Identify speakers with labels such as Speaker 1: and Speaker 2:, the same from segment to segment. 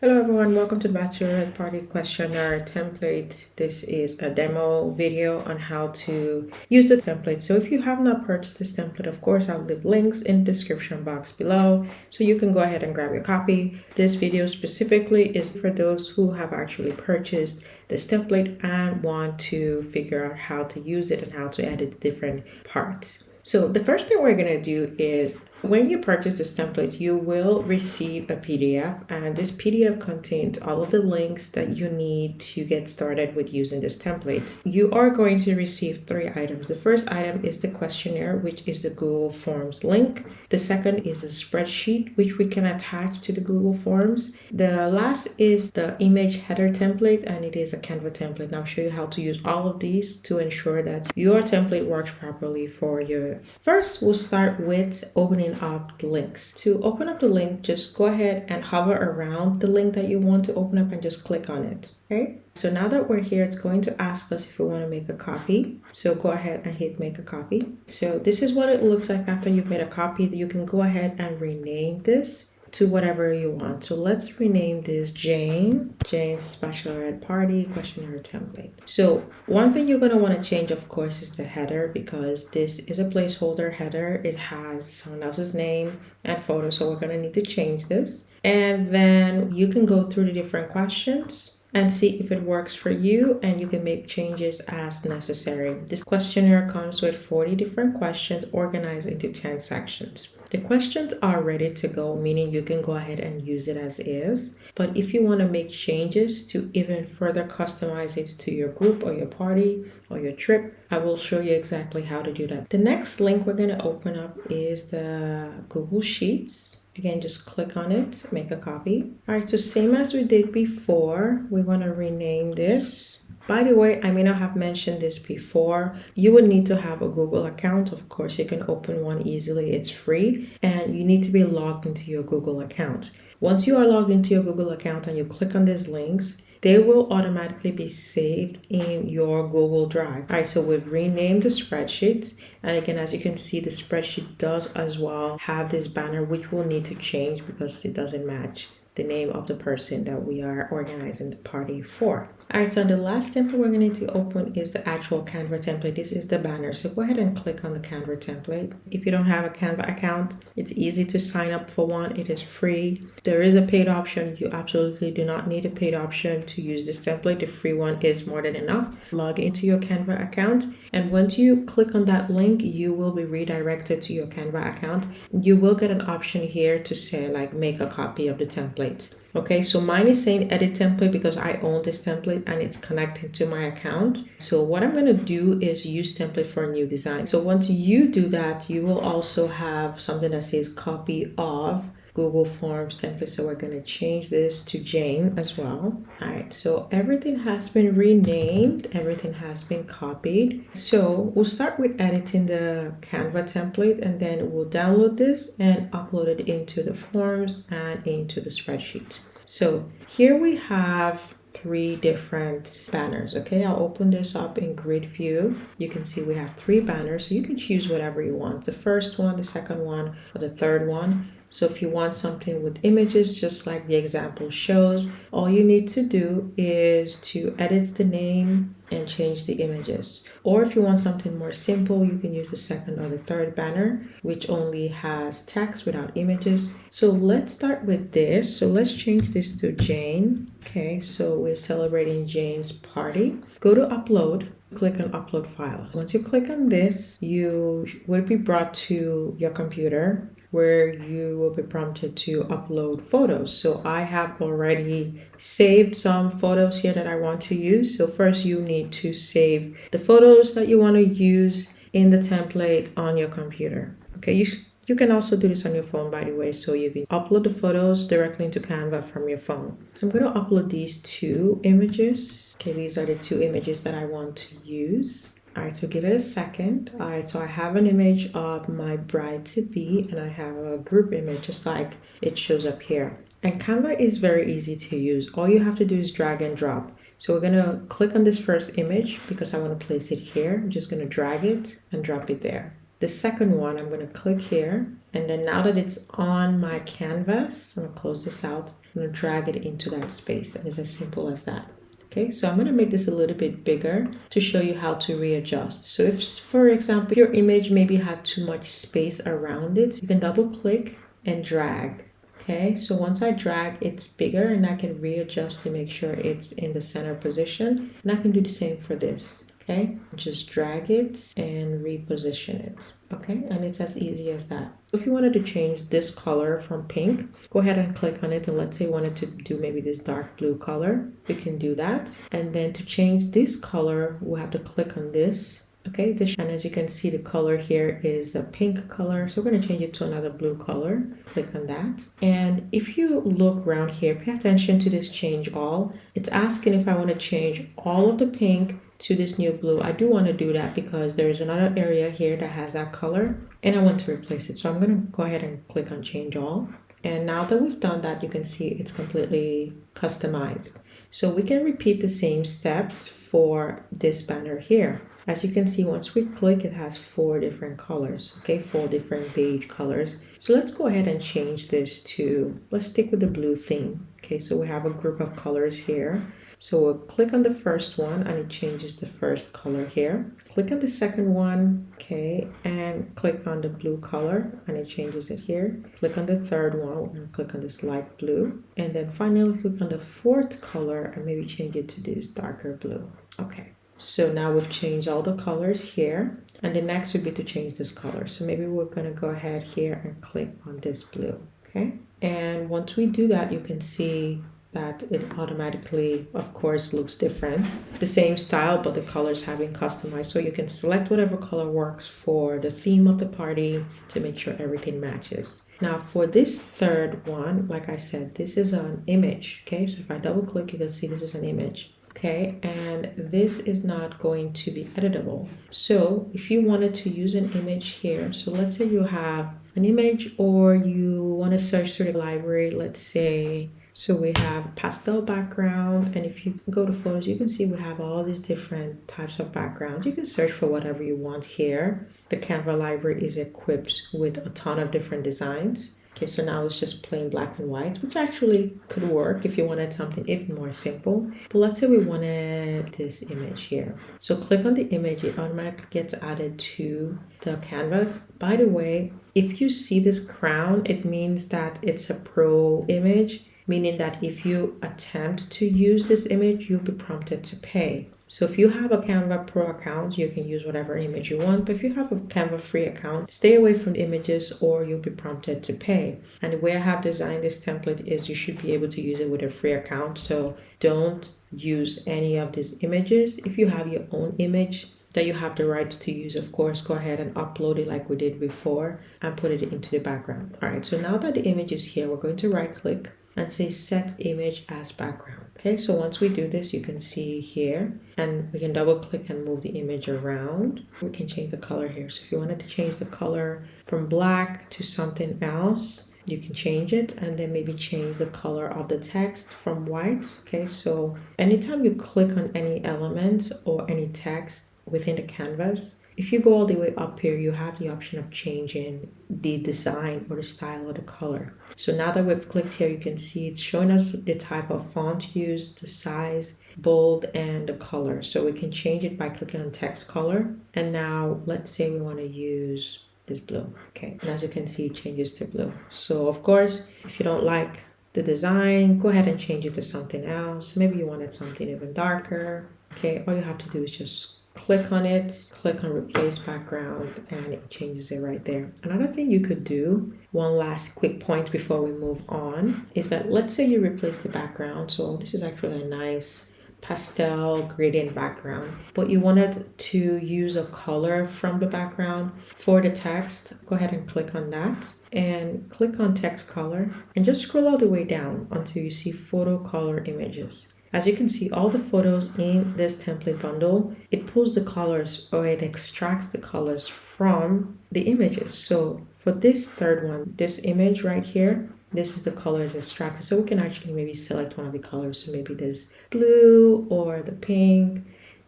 Speaker 1: Hello everyone, welcome to Bachelorette Party Questionnaire template. This is a demo video on how to use the template. So if you have not purchased this template, of course, I'll leave links in the description box below so you can go ahead and grab your copy. This video specifically is for those who have actually purchased this template and want to figure out how to use it and how to edit different parts. So the first thing we're going to do is when you purchase this template, you will receive a PDF, and this PDF contains all of the links that you need to get started with using this template. You are going to receive 3 items. The first item is the questionnaire, which is the Google Forms link. The second is a spreadsheet, which we can attach to the Google Forms. The last is the image header template, and it is a Canva template. And I'll show you how to use all of these to ensure that your template works properly for you. First, we'll start with opening up the links. To open up the link, just go ahead and hover around the link that you want to open up and just click on it. Okay, so now that we're here, it's going to ask us if we want to make a copy. So go ahead and hit make a copy. So this is what it looks like after you've made a copy. You can go ahead and rename this to whatever you want. So let's rename this Jane's Bachelorette Party Questionnaire template. So one thing you're going to want to change, of course, is the header, because this is a placeholder header. It has someone else's name and photo, so we're going to need to change this. And then you can go through the different questions and see if it works for you, and you can make changes as necessary. This questionnaire comes with 40 different questions organized into 10 sections. The questions are ready to go, meaning you can go ahead and use it as is. But if you want to make changes to even further customize it to your group or your party or your trip, I will show you exactly how to do that. The next link we're going to open up is the Google Sheets. Again, just click on it, make a copy. All right, so same as we did before, we want to rename this. By the way, I may not have mentioned this before. You would need to have a Google account. Of course, you can open one easily. It's free, and you need to be logged into your Google account. Once you are logged into your Google account and you click on these links, they will automatically be saved in your Google Drive. All right, so we've renamed the spreadsheet. And again, as you can see, the spreadsheet does as well have this banner, which we'll need to change because it doesn't match the name of the person that we are organizing the party for. All right, so the last template we're going to need to open is the actual Canva template. This is the banner. So go ahead and click on the Canva template. If you don't have a Canva account, it's easy to sign up for one. It is free. There is a paid option. You absolutely do not need a paid option to use this template. The free one is more than enough. Log into your Canva account, and once you click on that link, you will be redirected to your Canva account. You will get an option here to say like make a copy of the template. Okay, so mine is saying edit template because I own this template and it's connected to my account. So what I'm going to do is use template for a new design. So once you do that, you will also have something that says copy of Google Forms template. So we're going to change this to Jane as well. All right, so everything has been renamed, everything has been copied. So we'll start with editing the Canva template, and then we'll download this and upload it into the forms and into the spreadsheet. So here we have 3 different banners. Okay, I'll open this up in grid view. You can see we have 3 banners, so you can choose whatever you want, the first one, the second one, or the third one. So if you want something with images, just like the example shows, all you need to do is to edit the name and change the images. Or if you want something more simple, you can use the second or the third banner, which only has text without images. So let's start with this. So let's change this to Jane. Okay, so we're celebrating Jane's party. Go to upload. Click on upload file. Once you click on this, you will be brought to your computer where you will be prompted to upload photos. So I have already saved some photos here that I want to use. So first you need to save the photos that you want to use in the template on your computer. Okay, you can also do this on your phone, by the way, so you can upload the photos directly into Canva from your phone. I'm going to upload these 2 images. Okay, these are the 2 images that I want to use. All right, so give it a second. All right, so I have an image of my bride-to-be, and I have a group image just like it shows up here. And Canva is very easy to use. All you have to do is drag and drop. So we're gonna click on this first image because I want to place it here. I'm just gonna drag it and drop it there. The second one, I'm going to click here, and then now that it's on my canvas, I'm going to close this out. I'm going to drag it into that space, and it's as simple as that. Okay, so I'm going to make this a little bit bigger to show you how to readjust. So if, for example, your image maybe had too much space around it, you can double click and drag. Okay, so once I drag, it's bigger, and I can readjust to make sure it's in the center position. And I can do the same for this. Okay, just drag it and reposition it. Okay, and it's as easy as that. If you wanted to change this color from pink, go ahead and click on it, and let's say you wanted to do maybe this dark blue color, we can do that. And then to change this color, we'll have to click on this. Okay, and as you can see, the color here is a pink color, so we're going to change it to another blue color. Click on that, and if you look around here, pay attention to this change all. It's asking if I want to change all of the pink to this new blue. I do want to do that because there's another area here that has that color, and I want to replace it. So I'm going to go ahead and click on change all, and now that we've done that, you can see it's completely customized. So we can repeat the same steps for this banner here. As you can see, once we click, it has 4 different colors, okay, 4 different beige colors. So let's go ahead and change this to, let's stick with the blue theme. Okay, so we have a group of colors here. So we'll click on the first one, and it changes the first color here. Click on the second one, okay, and click on the blue color, and it changes it here. Click on the third one, and click on this light blue. And then finally click on the fourth color, and maybe change it to this darker blue. Okay. So now we've changed all the colors here, and the next would be to change this color. So maybe we're going to go ahead here and click on this blue, okay? And once we do that, you can see that it automatically, of course, looks different. The same style, but the colors have been customized. So you can select whatever color works for the theme of the party to make sure everything matches. Now for this third one, like I said, this is an image, okay? So if I double click, you can see this is an image. Okay, and this is not going to be editable. So if you wanted to use an image here, so let's say you have an image, or you want to search through the library, let's say, so we have pastel background, and if you go to photos, you can see we have all these different types of backgrounds. You can search for whatever you want here. The Canva library is equipped with a ton of different designs. Okay, so now it's just plain black and white, which actually could work if you wanted something even more simple. But let's say we wanted this image here. So click on the image, it automatically gets added to the canvas. By the way, if you see this crown, it means that it's a pro image, meaning that if you attempt to use this image, you'll be prompted to pay. So if you have a Canva Pro account, you can use whatever image you want. But if you have a Canva free account, stay away from images or you'll be prompted to pay. And the way I have designed this template is you should be able to use it with a free account. So don't use any of these images. If you have your own image that you have the rights to use, of course, go ahead and upload it like we did before and put it into the background. All right, so now that the image is here, we're going to right click and say set image as background. Okay, so once we do this, you can see here, and we can double click and move the image around. We can change the color here. So if you wanted to change the color from black to something else, you can change it, and then maybe change the color of the text from white. Okay, so anytime you click on any element or any text within the canvas, if you go all the way up here, you have the option of changing the design or the style or the color. So now that we've clicked here, you can see it's showing us the type of font used, the size, bold, and the color. So we can change it by clicking on text color. And now let's say we want to use this blue. Okay, and as you can see, it changes to blue. So of course, if you don't like the design, go ahead and change it to something else. Maybe you wanted something even darker. Okay, all you have to do is just click on it, click on replace background, and it changes it right there. Another thing you could do, one last quick point before we move on, is that let's say you replace the background. So this is actually a nice pastel gradient background, but you wanted to use a color from the background for the text. Go ahead and click on that and click on text color and just scroll all the way down until you see photo color images. As you can see, all the photos in this template bundle, it pulls the colors, or it extracts the colors from the images. So for this third one, this image right here, this is the colors extracted. So we can actually maybe select one of the colors. So maybe there's blue or the pink,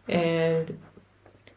Speaker 1: and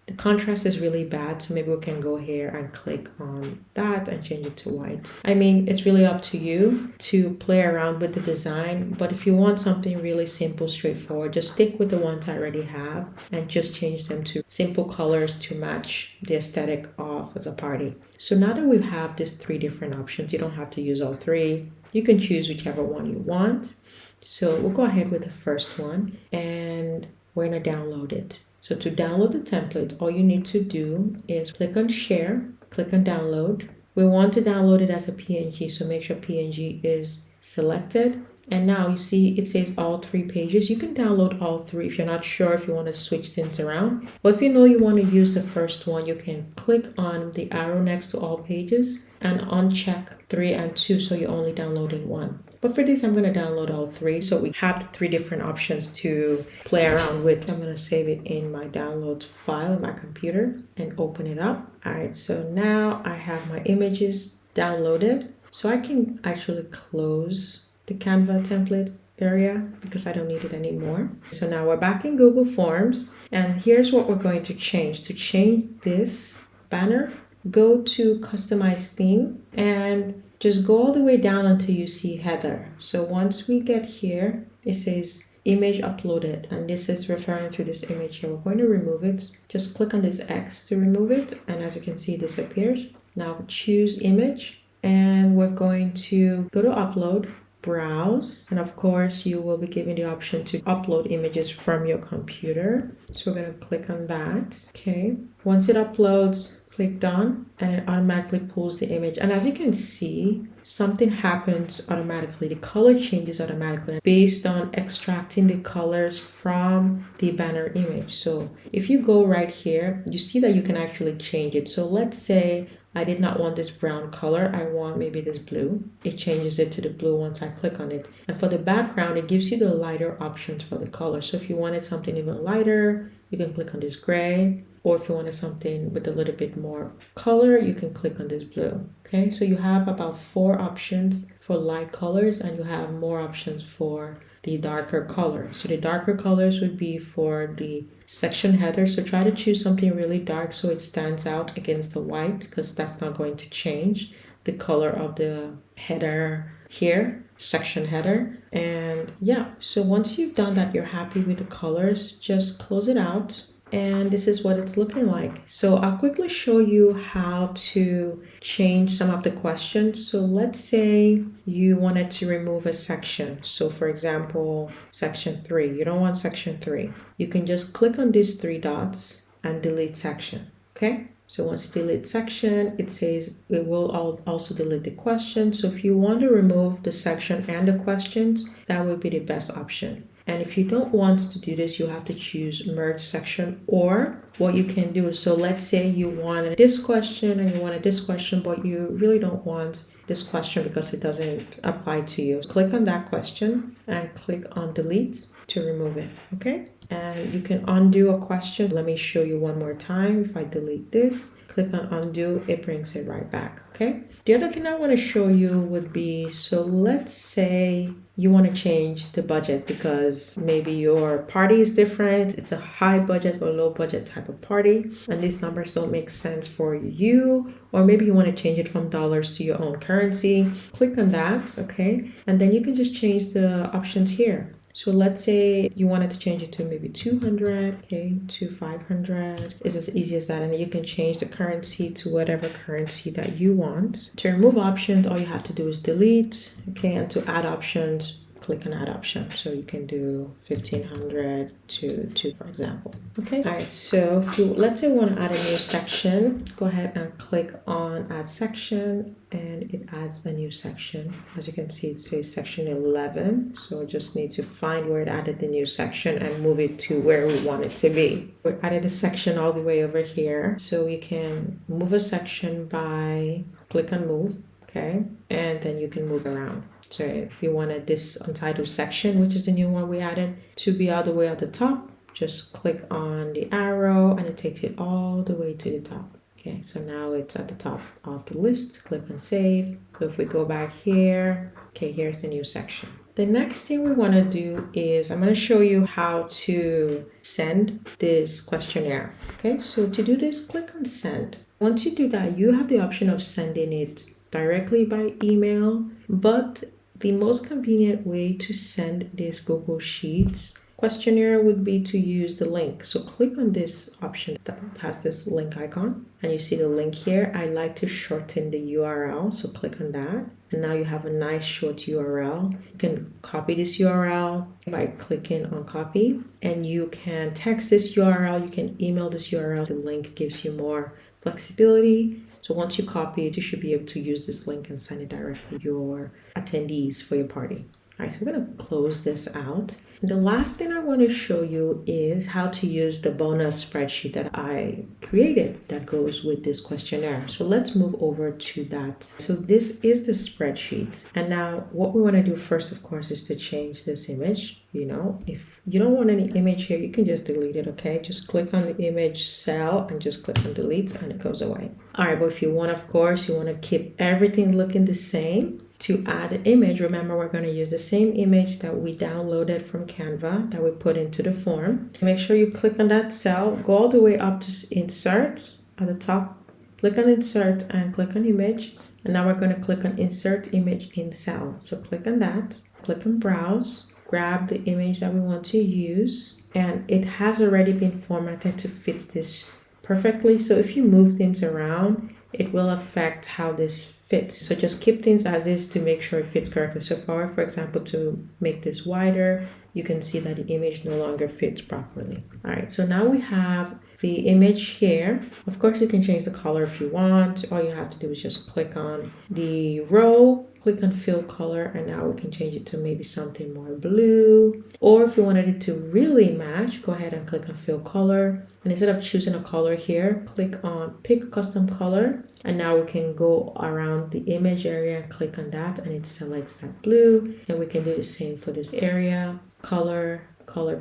Speaker 1: The contrast is really bad, so maybe we can go here and click on that and change it to white. I mean, it's really up to you to play around with the design, but if you want something really simple, straightforward, just stick with the ones I already have and just change them to simple colors to match the aesthetic of the party. So now that we have these 3 different options, you don't have to use all 3. You can choose whichever one you want. So we'll go ahead with the first one and we're gonna download it. So to download the template, all you need to do is click on share, click on download. We want to download it as a PNG, so make sure PNG is selected. And now you see it says all 3 pages. You can download all 3 if you're not sure if you want to switch things around. But if you know you want to use the first one, you can click on the arrow next to all pages and uncheck 3 and 2 so you're only downloading 1. But for this, I'm going to download all 3. So we have the 3 different options to play around with. I'm going to save it in my downloads file in my computer and open it up. All right, so now I have my images downloaded. So I can actually close the Canva template area because I don't need it anymore. So now we're back in Google Forms. And here's what we're going to change. To change this banner, go to Customize Theme and just go all the way down until you see header. So once we get here, it says image uploaded, and this is referring to this image here. We're going to remove it. Just click on this X to remove it, and as you can see, this appears. Now choose image, and we're going to go to upload, browse, and of course you will be given the option to upload images from your computer. So we're going to click on that. Okay, once it uploads, click done, and it automatically pulls the image. And as you can see, something happens automatically. The color changes automatically based on extracting the colors from the banner image. So if you go right here, you see that you can actually change it. So let's say I did not want this brown color. I want maybe this blue. It changes it to the blue once I click on it. And for the background, it gives you the lighter options for the color. So if you wanted something even lighter, you can click on this gray. Or if you wanted something with a little bit more color, you can click on this blue. Okay, so you have about 4 options for light colors and you have more options for the darker color. So the darker colors would be for the section header. So try to choose something really dark so it stands out against the white, because that's not going to change the color of the header here, section header. And yeah, so once you've done that, you're happy with the colors, just close it out. And this is what it's looking like. So I'll quickly show you how to change some of the questions. So let's say you wanted to remove a section. So for example, section 3, you don't want section 3. You can just click on these 3 dots and delete section. Okay. So once you delete section, it says it will also delete the question. So if you want to remove the section and the questions, that would be the best option. And if you don't want to do this, you have to choose merge section, or what you can do is, so let's say you wanted this question and you wanted this question, but you really don't want this question because it doesn't apply to you. Click on that question and click on delete to remove it, okay? And you can undo a question. Let me show you one more time. If I delete this, click on undo, it brings it right back, okay? The other thing I want to show you would be, so let's say you want to change the budget because maybe your party is different. It's a high budget or low budget type of party, and these numbers don't make sense for you, or maybe you want to change it from dollars to your own currency. Click on that, okay? And then you can just change the options here. So let's say you wanted to change it to maybe 200, okay, to 500. It's as easy as that. And you can change the currency to whatever currency that you want. To remove options, all you have to do is delete, okay, and to add options, click on add option. So you can do 1500 to 2, for example. Okay. All right. So if you, let's say we want to add a new section, go ahead and click on add section, and it adds a new section. As you can see, it says section 11. So we just need to find where it added the new section and move it to where we want it to be. We added a section all the way over here. So you can move a section by click on move, okay? And then you can move around. So if you wanted this untitled section, which is the new one we added, to be all the way at the top, just click on the arrow and it takes it all the way to the top. Okay, so now it's at the top of the list. Click on save. So if we go back here, okay, here's the new section. The next thing we want to do is I'm going to show you how to send this questionnaire. Okay, so to do this, click on send. Once you do that, you have the option of sending it directly by email, but the most convenient way to send this Google Sheets questionnaire would be to use the link. So click on this option that has this link icon and you see the link here. I like to shorten the URL, so click on that. And now you have a nice short URL. You can copy this URL by clicking on copy, and you can text this URL, you can email this URL. The link gives you more flexibility. So once you copy it, you should be able to use this link and send it directly to your attendees for your party. All right, so we're going to close this out. And the last thing I want to show you is how to use the bonus spreadsheet that I created that goes with this questionnaire. So let's move over to that. So this is the spreadsheet. And now what we want to do first, of course, is to change this image. You know, if you don't want any image here, you can just delete it, okay? Just click on the image cell and just click on delete and it goes away. All right, but if you want, of course, you want to keep everything looking the same. To add an image, remember we're going to use the same image that we downloaded from Canva that we put into the form. Make sure you click on that cell, go all the way up to insert at the top, click on insert and click on image. And now we're going to click on insert image in cell. So click on that, click on browse, grab the image that we want to use, and it has already been formatted to fit this perfectly. So if you move things around, it will affect how this fits. So just keep things as is to make sure it fits correctly. So for example, to make this wider, you can see that the image no longer fits properly. All right, so now we have the image here. Of course, you can change the color if you want. All you have to do is just click on the row, click on fill color, and now we can change it to maybe something more blue. Or if you wanted it to really match, go ahead and click on fill color. And instead of choosing a color here, click on pick a custom color. And now we can go around the image area and click on that and it selects that blue. And we can do the same for this area, color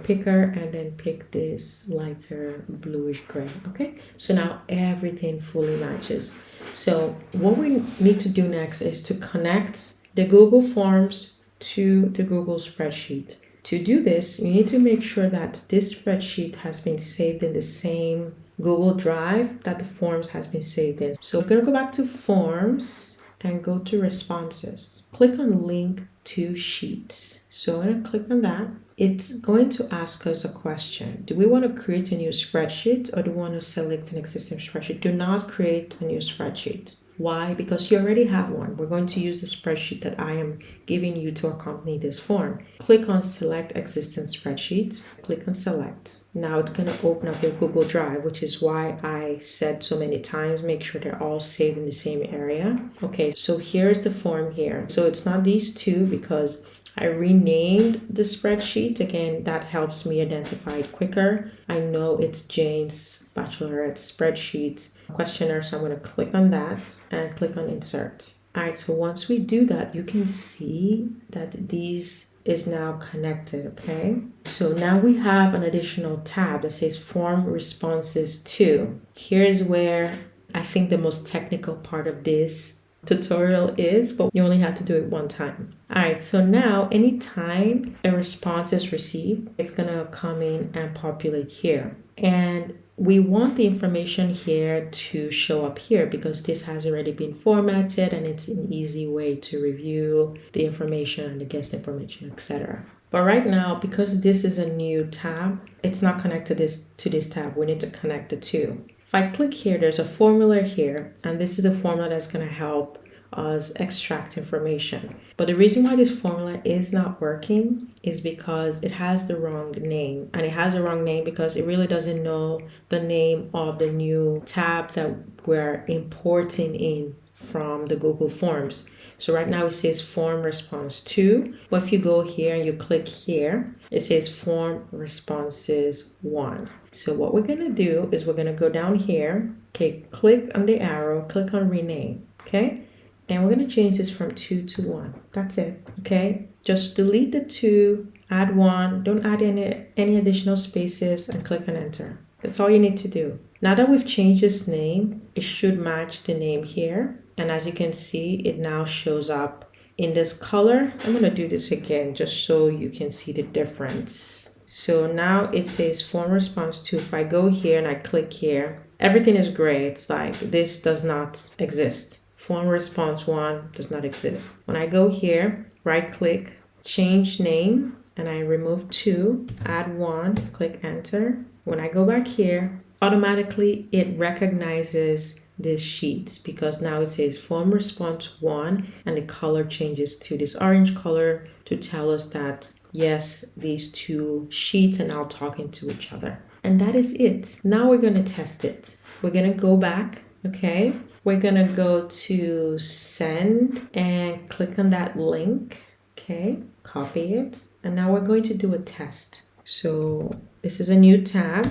Speaker 1: picker, and then pick this lighter bluish gray. Okay, so now everything fully matches. So what we need to do next is to connect the Google Forms to the Google spreadsheet. To do this, you need to make sure that this spreadsheet has been saved in the same Google Drive that the forms has been saved in. So we're going to go back to Forms and go to Responses. Click on Link to Sheets. So I'm going to click on that. It's going to ask us a question. Do we want to create a new spreadsheet or do we want to select an existing spreadsheet? Do not create a new spreadsheet. Why? Because you already have one. We're going to use the spreadsheet that I am giving you to accompany this form. Click on Select Existing Spreadsheet. Click on Select. Now it's going to open up your Google Drive, which is why I said so many times, make sure they're all saved in the same area. Okay, so here's the form here. So it's not these two because I renamed the spreadsheet. Again, that helps me identify it quicker. I know it's Jane's Bachelorette spreadsheet questionnaire, so I'm going to click on that and click on insert. All right, so once we do that, you can see that these is now connected, okay? So now we have an additional tab that says form responses to. Here's where I think the most technical part of this tutorial is, but you only have to do it one time. All right, so now anytime a response is received, it's gonna come in and populate here. And we want the information here to show up here because this has already been formatted and it's an easy way to review the information and the guest information, etc. But right now, because this is a new tab, it's not connected to this tab. We need to connect the two. If I click here, there's a formula here, and this is the formula that's going to help us extract information. But the reason why this formula is not working is because it has the wrong name. And it has the wrong name because it really doesn't know the name of the new tab that we're importing in from the Google Forms. So right now it says form response to, but if you go here and you click here, it says form responses 1. So what we're going to do is we're going to go down here, okay, click on the arrow, click on rename, okay? And we're going to change this from 2 to 1. That's it, okay? Just delete the 2, add 1, don't add any additional spaces, and click on enter. That's all you need to do. Now that we've changed this name, it should match the name here. And as you can see, it now shows up in this color. I'm going to do this again just so you can see the difference. So now it says form response 2. If I go here and I click here, everything is gray. It's like this does not exist. Form response 1 does not exist. When I go here, right click, change name, and I remove 2, add 1, click enter. When I go back here, automatically it recognizes this sheet because now it says form response 1 and the color changes to this orange color to tell us that yes, these two sheets are now talking to each other. And that is it. Now we're going to test it. We're going to go back, okay? We're going to go to send and click on that link, okay? Copy it. And now we're going to do a test. So this is a new tab.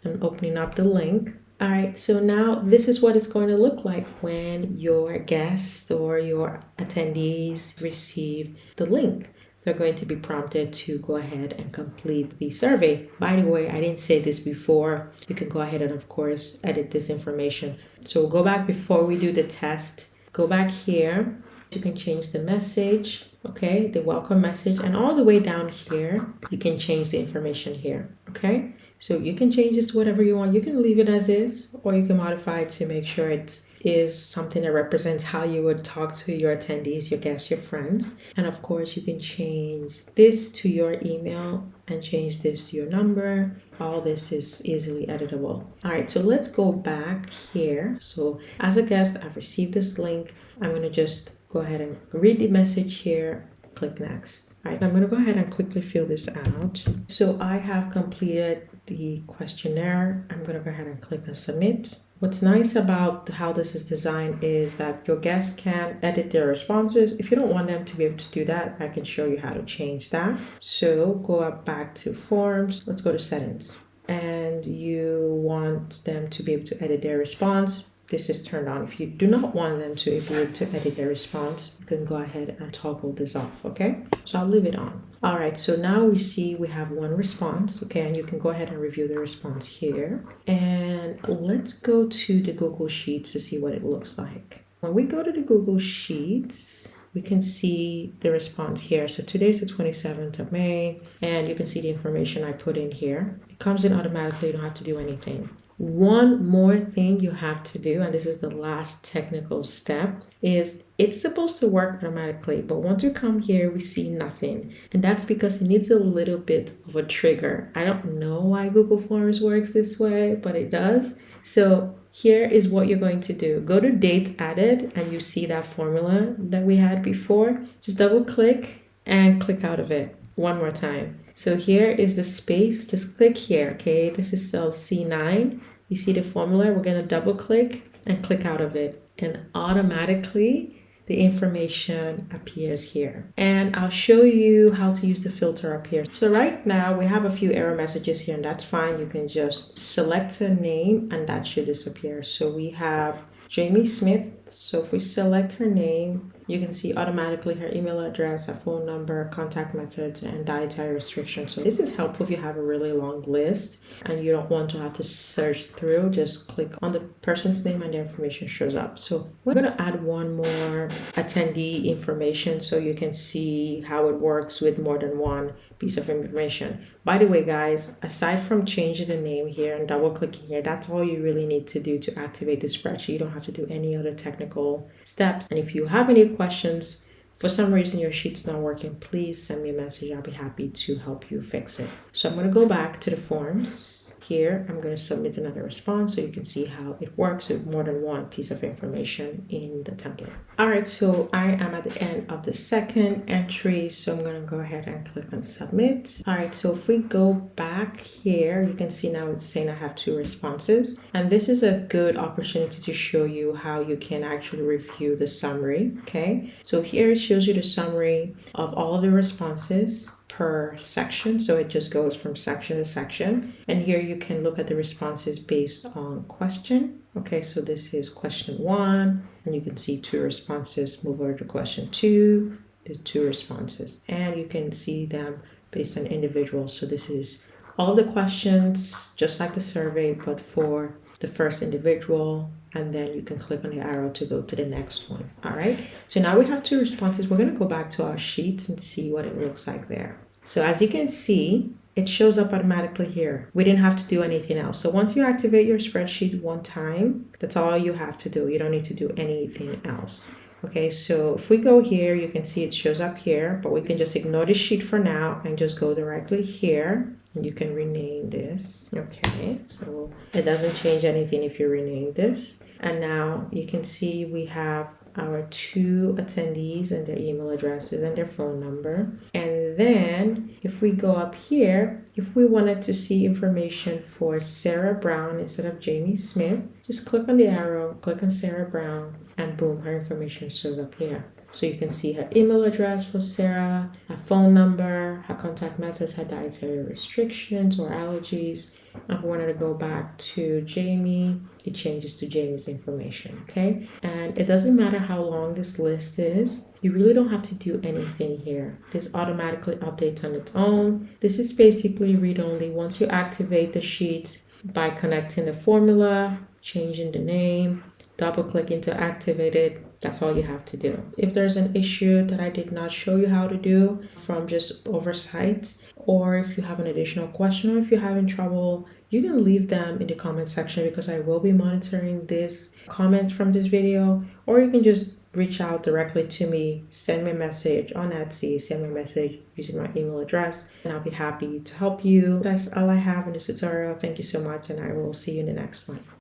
Speaker 1: I'm opening up the link. All right, so now this is what it's going to look like when your guests or your attendees receive the link. They're going to be prompted to go ahead and complete the survey. By the way, I didn't say this before. You can go ahead and, of course, edit this information. So go back before we do the test. Go back here. You can change the message, okay, the welcome message, and all the way down here, you can change the information here, okay? So you can change this to whatever you want. You can leave it as is, or you can modify it to make sure it is something that represents how you would talk to your attendees, your guests, your friends. And of course, you can change this to your email and change this to your number. All this is easily editable. All right, so let's go back here. So as a guest, I've received this link. I'm going to just go ahead and read the message here. Click next. All right, I'm going to go ahead and quickly fill this out. So I have completed the questionnaire. I'm going to go ahead and click on submit. What's nice about how this is designed is that your guests can edit their responses. If you don't want them to be able to do that, I can show you how to change that. So go up back to forms. Let's go to settings. And you want them to be able to edit their response. This is turned on. If you do not want them to be able to edit their response, you can go ahead and toggle this off, okay? So I'll leave it on. All right, so now we see we have one response, okay? And you can go ahead and review the response here. And let's go to the Google Sheets to see what it looks like. When we go to the Google Sheets, we can see the response here. So today's the 27th of May, and you can see the information I put in here. It comes in automatically, you don't have to do anything. One more thing you have to do, and this is the last technical step, is it's supposed to work automatically, but once you come here, we see nothing. And that's because it needs a little bit of a trigger. I don't know why Google Forms works this way, but it does. So here is what you're going to do. Go to date added, and you see that formula that we had before. Just double click and click out of it one more time. So here is the space. Just click here, okay? This is cell C9. You see the formula? We're going to double click and click out of it. And automatically, the information appears here. And I'll show you how to use the filter up here. So right now, we have a few error messages here, and that's fine. You can just select a name, and that should disappear. So we have Jamie Smith. So if we select her name, you can see automatically her email address, her phone number, contact methods, and dietary restrictions. So this is helpful if you have a really long list and you don't want to have to search through. Just click on the person's name and the information shows up. So we're going to add one more attendee information so you can see how it works with more than one piece of information. By the way, guys, aside from changing the name here and double clicking here, that's all you really need to do to activate the spreadsheet. You don't have to do any other technical steps. And if you have any questions, for some reason your sheet's not working, please send me a message. I'll be happy to help you fix it. So I'm going to go back to the forms. Here, I'm going to submit another response so you can see how it works with more than one piece of information in the template. All right, so I am at the end of the second entry, so I'm going to go ahead and click on submit. All right, so if we go back here, you can see now it's saying I have two responses. And this is a good opportunity to show you how you can actually review the summary, okay? So here it shows you the summary of all of the responses per section, so it just goes from section to section. And here you can look at the responses based on question. Okay, so this is question 1, and you can see 2 responses. Move over to question 2, there's 2 responses, and you can see them based on individuals. So this is all the questions, just like the survey, but for the first individual, and then you can click on the arrow to go to the next one. All right, so now we have 2 responses. We're going to go back to our sheets and see what it looks like there. So as you can see, it shows up automatically here. We didn't have to do anything else. So once you activate your spreadsheet one time, that's all you have to do. You don't need to do anything else. Okay, so if we go here, you can see it shows up here, but we can just ignore the sheet for now and just go directly here. And you can rename this. Okay, so it doesn't change anything if you rename this. And now you can see we have our 2 attendees and their email addresses and their phone number. And then if we go up here, if we wanted to see information for Sarah Brown instead of Jamie Smith, just click on the arrow, click on Sarah Brown, and boom, her information shows up here. So you can see her email address for Sarah, her phone number, her contact methods, her dietary restrictions or allergies. If we wanted to go back to Jamie, it changes to Jamie's information, okay? And it doesn't matter how long this list is. You really don't have to do anything here. This automatically updates on its own. This is basically read-only. Once you activate the sheet by connecting the formula, changing the name, double-clicking to activate it, that's all you have to do. If there's an issue that I did not show you how to do from just oversight, or if you have an additional question, or if you're having trouble, you can leave them in the comment section because I will be monitoring these comments from this video, or you can just reach out directly to me, send me a message on Etsy, send me a message using my email address, and I'll be happy to help you. That's all I have in this tutorial. Thank you so much, and I will see you in the next one.